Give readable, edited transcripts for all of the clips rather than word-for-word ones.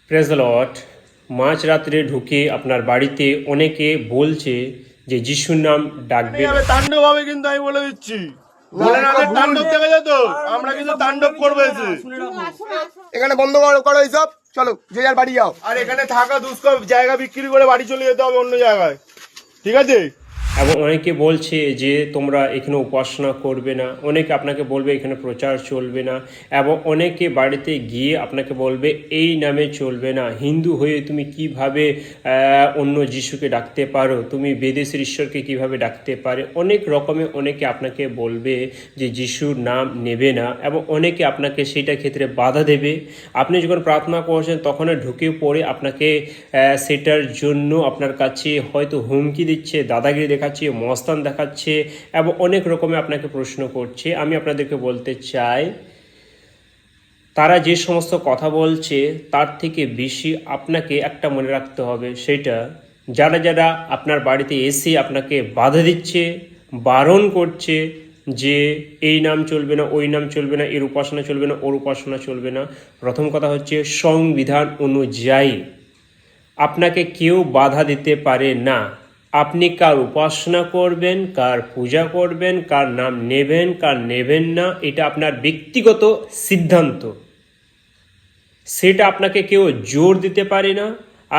Praise the Lord. মাঝরাত্রে ঢুকে আপনার বাড়িতে অনেকে বলছে যে যিশুর নাম ডাকবে না। তাণ্ডব হবে কিন্তু আমি বলে দিচ্ছি, বলে না তাণ্ডব দেখে যেত, আমরা কিন্তু তাণ্ডব করবো এসে। এখানে বন্ধ করো এইসব, চলো যে যার বাড়ি যাও। আর এখানে থাকা দুষ্কর, জায়গা বিক্রি করে বাড়ি চলে যেতে হবে অন্য জায়গায়, ঠিক আছে? এবং অনেকে বলছে যে তোমরা এখানে উপাসনা করবে না, অনেকে আপনাকে বলবে এখানে প্রচার চলবে না, এবং অনেকে বাড়িতে গিয়ে আপনাকে বলবে এই নামে চলবে না। হিন্দু হয়ে তুমি কিভাবে অন্য যিশুকে ডাকতে পারো, তুমি বিদেশের ঈশ্বরকে কিভাবে ডাকতে পারে, অনেক রকমের অনেকে আপনাকে বলবে যে যিশুর নাম নেবে না, এবং অনেকে আপনাকে সেইটা ক্ষেত্রে বাধা দেবে। আপনি যখন প্রার্থনা করছেন তখন ঢুকে পড়ে আপনাকে সেটার জন্য আপনার কাছে হয়তো হুমকি দিচ্ছে, দাদাগিরি দেখাচ্ছে, মস্তান দেখাচ্ছে, এবং অনেক রকমের আপনাকে প্রশ্ন করছে। আমি আপনাদেরকে বলতে চাই, তারা যে সমস্ত কথা বলছে তার থেকে বেশি আপনাকে একটা মনে রাখতে হবে, সেটা যারা যারা আপনার বাড়িতে এসে আপনাকে বাধা দিচ্ছে, বারণ করছে যে এই নাম চলবে না, ওই নাম চলবে না, এর উপাসনা চলবে না, ওর উপাসনা চলবে না। প্রথম কথা হচ্ছে, সংবিধান অনুযায়ী আপনাকে কেউ বাধা দিতে পারে না। আপনি কার উপাসনা করবেন, কার পূজা করবেন, কার নাম নেবেন, কার নেবেন না, এটা আপনার ব্যক্তিগত সিদ্ধান্ত। সেটা আপনাকে কেউ জোর দিতে পারে না,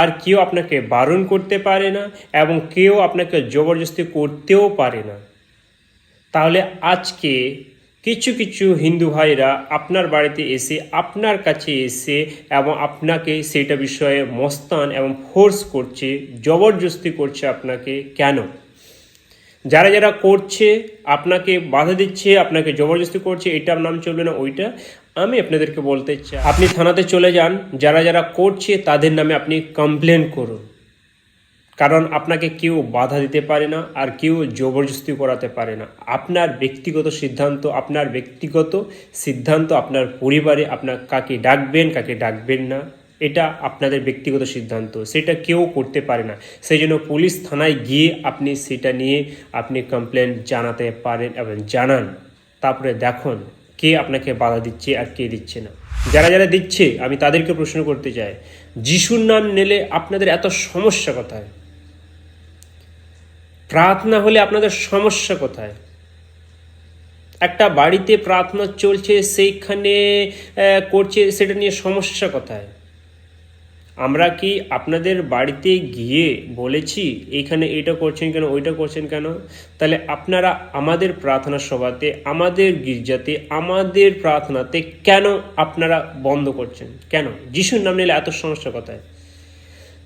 আর কেউ আপনাকে বারণ করতে পারে না, এবং কেউ আপনাকে জবরদস্তি করতেও পারে না। তাহলে আজকে কিছু কিছু হিন্দু ভাইরা আপনার বাড়িতে এসে, আপনার কাছে এসে, এবং আপনাকে সেটা বিষয়ে মস্তান এবং ফোর্স করছে, জবরদস্তি করছে আপনাকে। কেন? যারা যারা করছে, আপনাকে বাধা দিচ্ছে, আপনাকে জবরদস্তি করছে, এটার নাম চলবে না, ওইটা, আমি আপনাদেরকে বলতে চাই, আপনি থানাতে চলে যান, যারা যারা করছে তাদের নামে আপনি কমপ্লেন করুন। কারণ আপনাকে কেউ বাধা দিতে পারে না, আর কেউ জবরদস্তি করাতে পারে না। আপনার ব্যক্তিগত সিদ্ধান্ত, আপনার ব্যক্তিগত সিদ্ধান্ত, আপনার পরিবারে আপনার কাকে ডাকবেন, কাকে ডাকবেন না, এটা আপনাদের ব্যক্তিগত সিদ্ধান্ত, সেটা কেউ করতে পারে না। সেই জন্য পুলিশ থানায় গিয়ে আপনি সেটা নিয়ে আপনি কমপ্লেন জানাতে পারেন এবং জানান। তারপরে দেখুন কে আপনাকে বাধা দিচ্ছে আর কে দিচ্ছে না। যারা যারা দিচ্ছে, আমি তাদেরকে প্রশ্ন করতে চাই, যিশুর নাম নিলে আপনাদের এত সমস্যা কোথায়? প্রার্থনা হলে আপনাদের সমস্যা কোথায়? একটা বাড়িতে প্রার্থনা চলছে, সেইখানে করছে, সেটা নিয়ে সমস্যা কোথায়? আমরা কি আপনাদের বাড়িতে গিয়ে বলেছি এইখানে এইটা করছেন কেন, ওইটা করছেন কেন? তাহলে আপনারা আমাদের প্রার্থনা সভাতে, আমাদের গির্জাতে, আমাদের প্রার্থনাতে কেন আপনারা বন্ধ করছেন? কেন? যিশুর নাম নিলে এত সমস্যা কোথায়?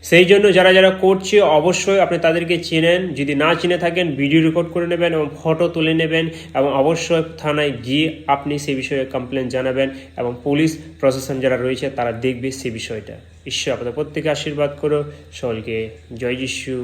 সেই জন্য যারা যারা করছে অবশ্যই আপনি তাদেরকে চেনেন, যদি না চিনে থাকেন ভিডিও রেকর্ড করে নেবেন এবং ফটো তুলে নেবেন, এবং অবশ্যই থানায় গিয়ে আপনি সেই বিষয়ে কমপ্লেন জানাবেন, এবং পুলিশ প্রশাসন যারা রয়েছে তারা দেখবে সেই বিষয়টা। ঈশ্বর আপনাদের প্রত্যেকে আশীর্বাদ করো। সকলকে জয় যিশু।